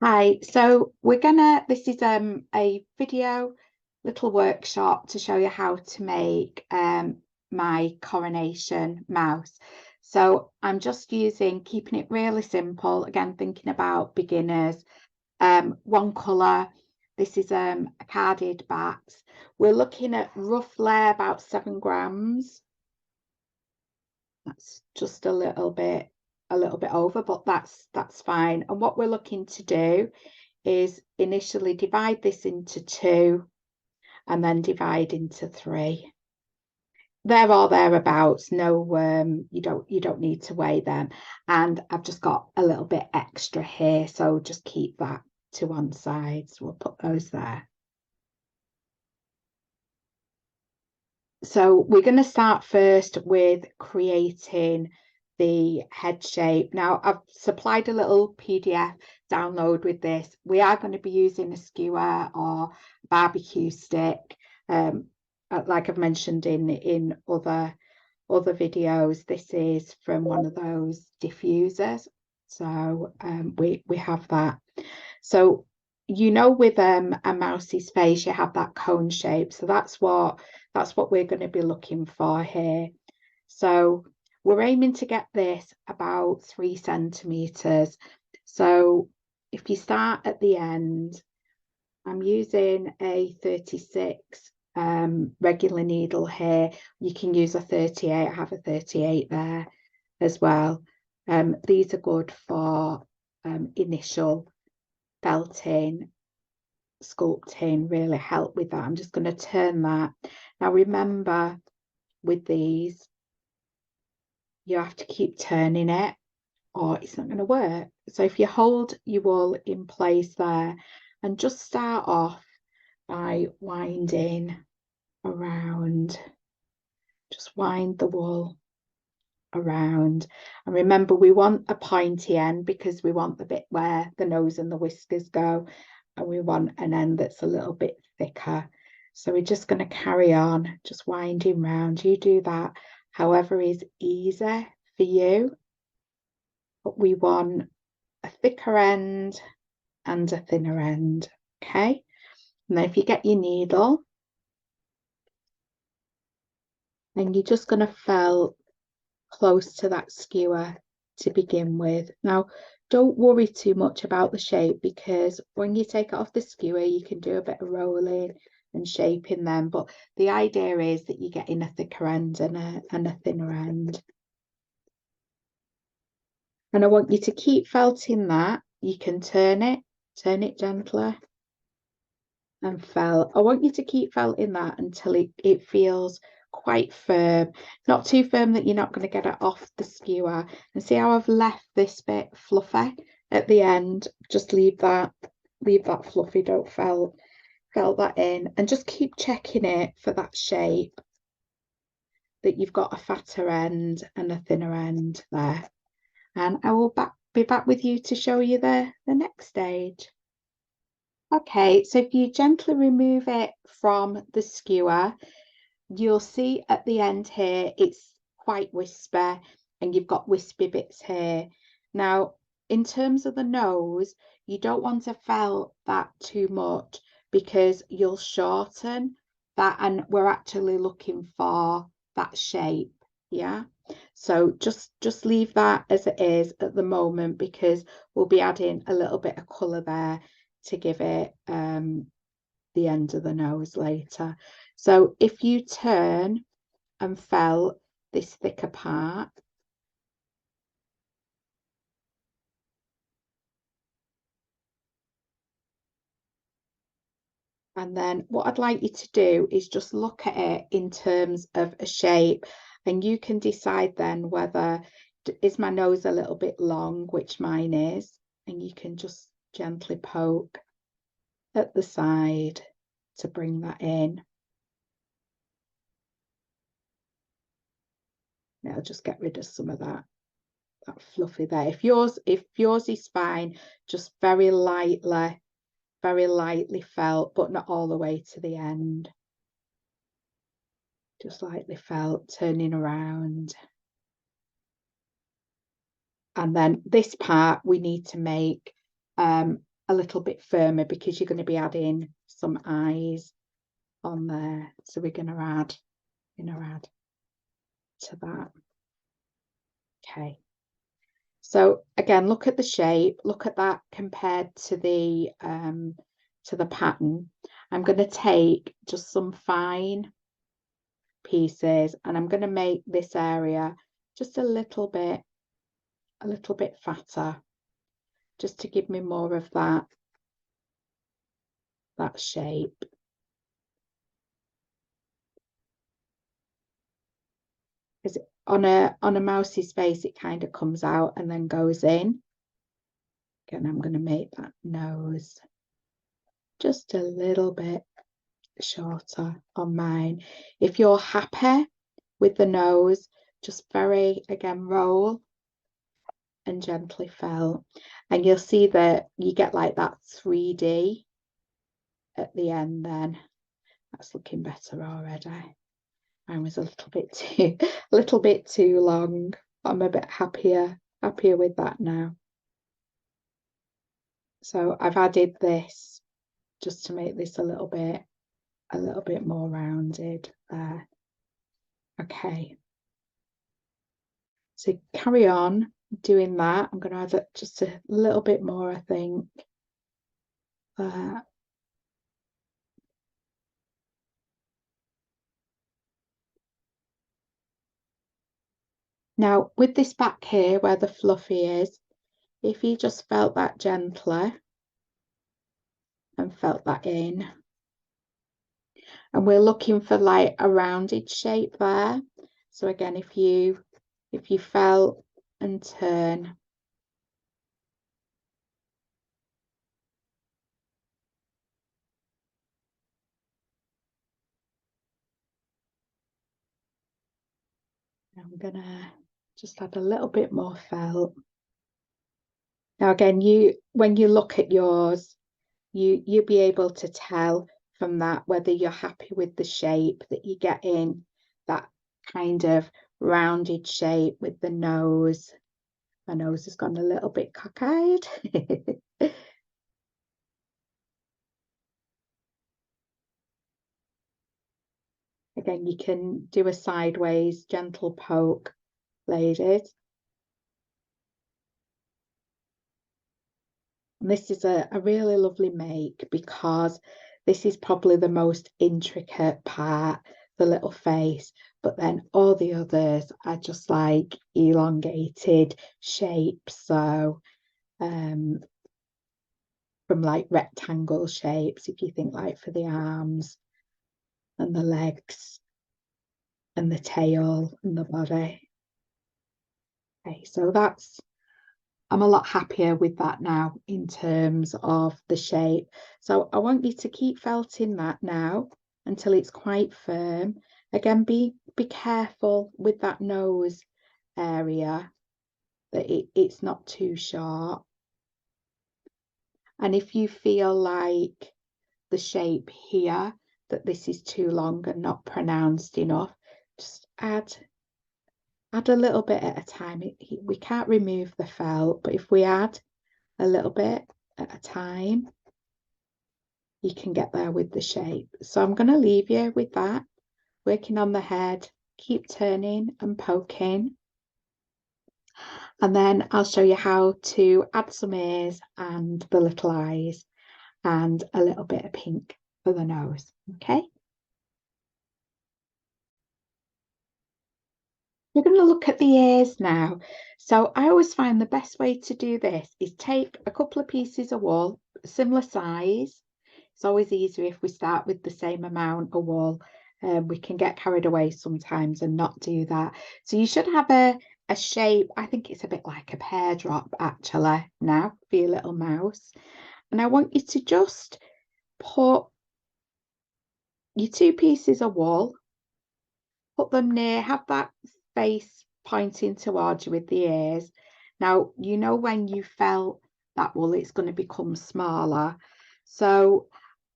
Hi, so this is a video little workshop to show you how to make my coronation mouse. So I'm just keeping it really simple, again, thinking about beginners. One colour, this is a carded bats. We're looking at roughly about 7 grams. That's just a little bit over, but that's fine. And what we're looking to do is initially divide this into two and then divide into three. There or thereabouts. No, you don't need to weigh them. And I've just got a little bit extra here, so just keep that to one side. So we'll put those there. So we're going to start first with creating the head shape. Now, I've supplied a little PDF download with this. We are going to be using a skewer or barbecue stick, like I've mentioned in other videos. This is from one of those diffusers. So we have that. So with a mouse's face, you have that cone shape. So that's what we're going to be looking for here. So we're aiming to get this about 3 centimeters. So if you start at the end, I'm using a 36 regular needle here. You can use a 38. I have a 38 there as well. These are good for initial felting, sculpting, really help with that. I'm just going to turn that. Now remember, with these, you have to keep turning it or it's not going to work. So if you hold your wool in place there and just start off by winding around, just wind the wool around. And remember, we want a pointy end because we want the bit where the nose and the whiskers go, and we want an end that's a little bit thicker. So we're just going to carry on, just winding round. You do that however is easy for you, but we want a thicker end and a thinner end. Okay, and then if you get your needle, then you're just going to felt close to that skewer to begin with. Now, don't worry too much about the shape because when you take it off the skewer, you can do a bit of rolling and shaping them. But the idea is that you're getting a thicker end and a thinner end. And I want you to keep felting that. You can turn it gently and felt. I want you to keep felting that until it feels quite firm, not too firm that you're not going to get it off the skewer. And see how I've left this bit fluffy at the end. Just leave that fluffy. Don't felt that in, and just keep checking it for that shape, that you've got a fatter end and a thinner end there. And I will be back with you to show you the next stage. Okay, so if you gently remove it from the skewer, you'll see at the end here, it's quite wispy and you've got wispy bits here. Now, in terms of the nose, you don't want to felt that too much because you'll shorten that, and we're actually looking for that shape. Yeah, so just leave that as it is at the moment because we'll be adding a little bit of colour there to give it the end of the nose later. So if you turn and felt this thicker part, and then what I'd like you to do is just look at it in terms of a shape, and you can decide then whether is my nose a little bit long, which mine is, and you can just gently poke at the side to bring that in. Now I'll just get rid of some of that fluffy there. If yours is fine, just very lightly felt, but not all the way to the end. Just lightly felt, turning around. And then this part we need to make a a little bit firmer because you're going to be adding some eyes on there. So we're going to add to that. Okay. So again, look at the shape, look at that compared to the pattern. I'm going to take just some fine pieces and I'm going to make this area just a little bit fatter, just to give me more of that shape. Because on a mouse's face, it kind of comes out and then goes in. Again, I'm going to make that nose just a little bit shorter on mine. If you're happy with the nose, just again, roll and gently felt, and you'll see that you get like that 3D at the end. Then that's looking better already. Mine was a little bit too long. I'm a bit happier with that now. So I've added this just to make this a little bit more rounded there. Okay, so carry on doing that. I'm going to add just a little bit more, I think. Now with this back here where the fluffy is, if you just felt that gently and felt that in, and we're looking for like a rounded shape there. So again, if you felt and turn, I'm gonna just add a little bit more felt. Now again, when you look at yours, you'll be able to tell from that whether you're happy with the shape that you get in, that kind of rounded shape with the nose. My nose has gone a little bit cockeyed. Again, you can do a sideways gentle poke, ladies. And this is a really lovely make because this is probably the most intricate part, the little face, but then all the others are just like elongated shapes. So from like rectangle shapes, if you think like for the arms and the legs and the tail and the body. Okay, so I'm a lot happier with that now in terms of the shape. So I want you to keep felting that now until it's quite firm. Again, be careful with that nose area, that it's not too sharp. And if you feel like the shape here, that this is too long and not pronounced enough, just add a little bit at a time. We can't remove the felt, but if we add a little bit at a time, you can get there with the shape. So I'm going to leave you with that, working on the head, keep turning and poking. And then I'll show you how to add some ears and the little eyes and a little bit of pink for the nose. Okay. We're going to look at the ears now. So I always find the best way to do this is take a couple of pieces of wool, similar size. It's always easier if we start with the same amount of wool. We can get carried away sometimes and not do that. So you should have a shape. I think it's a bit like a pear drop actually now for your little mouse. And I want you to just put your 2 pieces of wool, put them near, have that face pointing towards you with the ears. Now, you know when you felt that wool, it's going to become smaller. So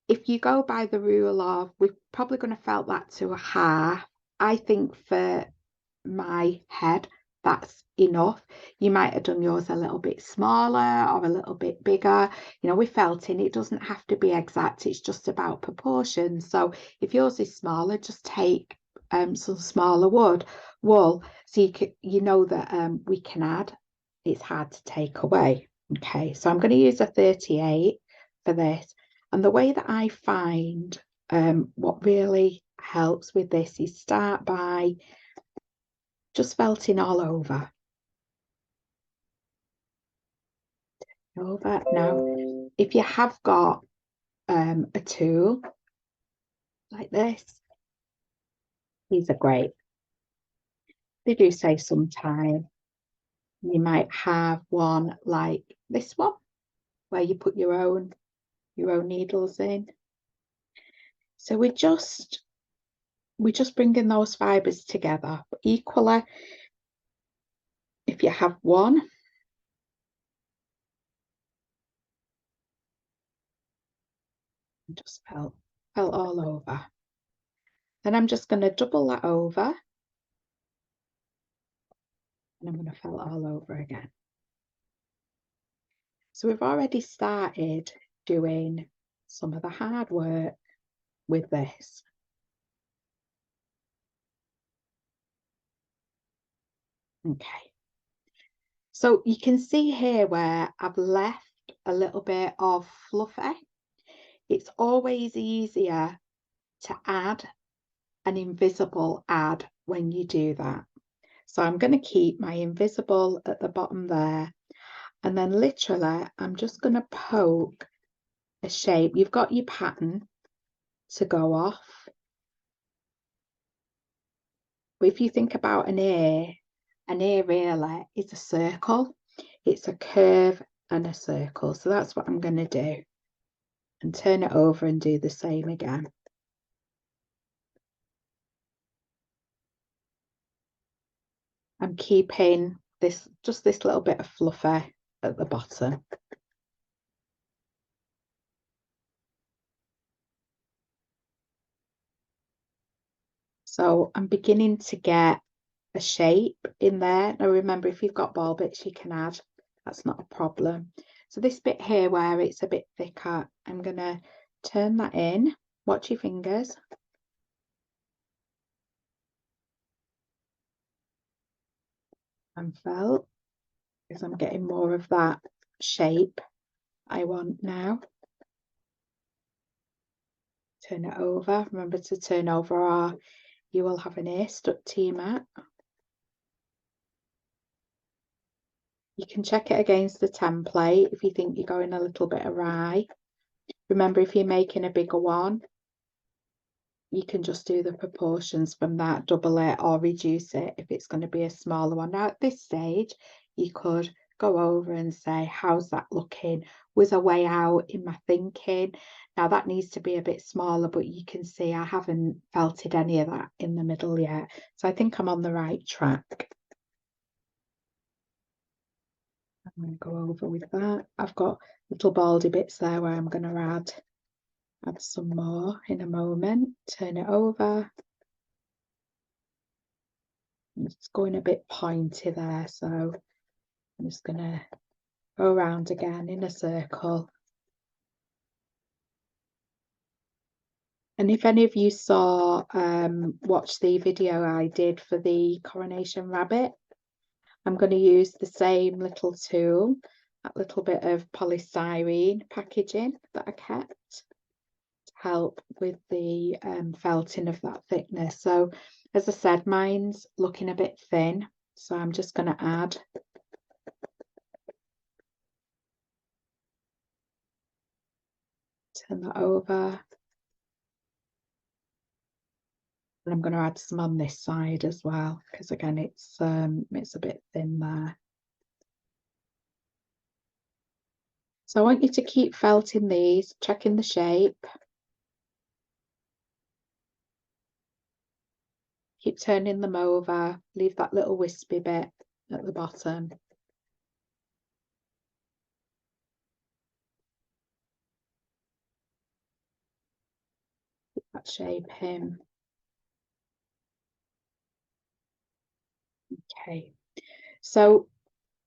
if you go by the rule of, we're probably going to felt that to a half. I think for my head, that's enough. You might have done yours a little bit smaller or a little bit bigger. You know, with felting, it doesn't have to be exact, it's just about proportions. So if yours is smaller, just take some smaller wool, so you know that we can add, it's hard to take away. Okay, so I'm going to use a 38 for this. And the way that I find what really helps with this is start by just felting all over. Now, if you have got a tool like this, these are great. They do say sometime you might have one like this one, where you put your own needles in. So we're just bringing those fibres together. But equally, if you have one, just felt all over. Then I'm just going to double that over, and I'm going to felt all over again. So we've already started doing some of the hard work with this. Okay. So you can see here where I've left a little bit of fluffy. It's always easier to add an invisible ad when you do that. So I'm going to keep my invisible at the bottom there. And then literally, I'm just going to poke a shape. You've got your pattern to go off. But if you think about an A really is a circle. It's a curve and a circle. So that's what I'm going to do. And turn it over and do the same again. I'm keeping this, just this little bit of fluffy at the bottom. So I'm beginning to get a shape in there. Now remember, if you've got ball bits, you can add. That's not a problem. So this bit here where it's a bit thicker, I'm going to turn that in. Watch your fingers. And felt, because I'm getting more of that shape I want now. Turn it over. Remember to turn over or you will have an A stuck to your mat. You can check it against the template if you think you're going a little bit awry. Remember, if you're making a bigger one, you can just do the proportions from that, double it or reduce it if it's going to be a smaller one. Now, at this stage, you could go over and say, how's that looking? Was I way out in my thinking? Now, that needs to be a bit smaller, but you can see I haven't felted any of that in the middle yet. So I think I'm on the right track. I'm going to go over with that. I've got little baldy bits there where I'm going to add some more in a moment. Turn it over. It's going a bit pointy there, so I'm just going to go around again in a circle. And if any of you saw, watch the video I did for the coronation rabbit, I'm going to use the same little tool, that little bit of polystyrene packaging that I kept to help with the felting of that thickness. So as I said, mine's looking a bit thin, so I'm just going to add turn that over. And I'm going to add some on this side as well, because again, it's a bit thin there. So I want you to keep felting these, checking the shape. Keep turning them over, leave that little wispy bit at the bottom. Keep that shape in. Okay, So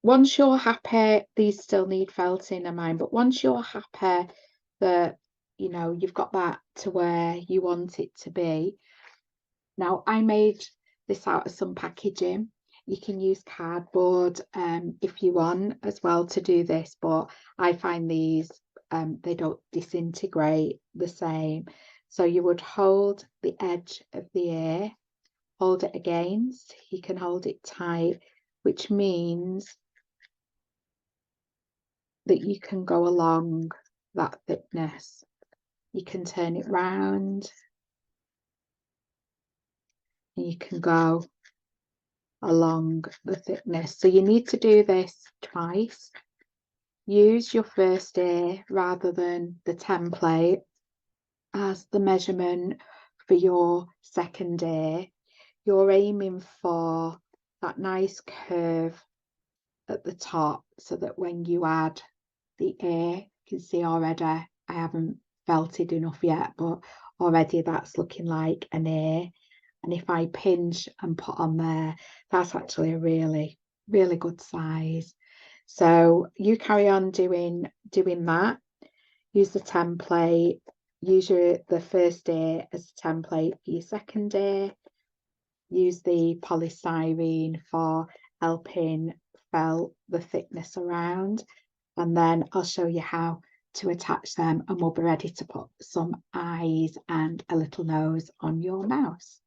once you're happy, these still need felting in mind, but once you're happy that, you know, you've got that to where you want it to be. Now, I made this out of some packaging. You can use cardboard if you want as well to do this, but I find these, they don't disintegrate the same. So you would hold the edge of the ear, hold it against, you can hold it tight, which means that you can go along that thickness. You can turn it round and you can go along the thickness. So you need to do this twice. Use your first ear rather than the template as the measurement for your second ear. You're aiming for that nice curve at the top so that when you add the ear, you can see already I haven't felted enough yet, but already that's looking like an ear. And if I pinch and put on there, that's actually a really, really good size. So you carry on doing that. Use the template. Use the first ear as a template for your second ear. Use the polystyrene for helping felt the thickness around. And then I'll show you how to attach them and we'll be ready to put some eyes and a little nose on your mouse.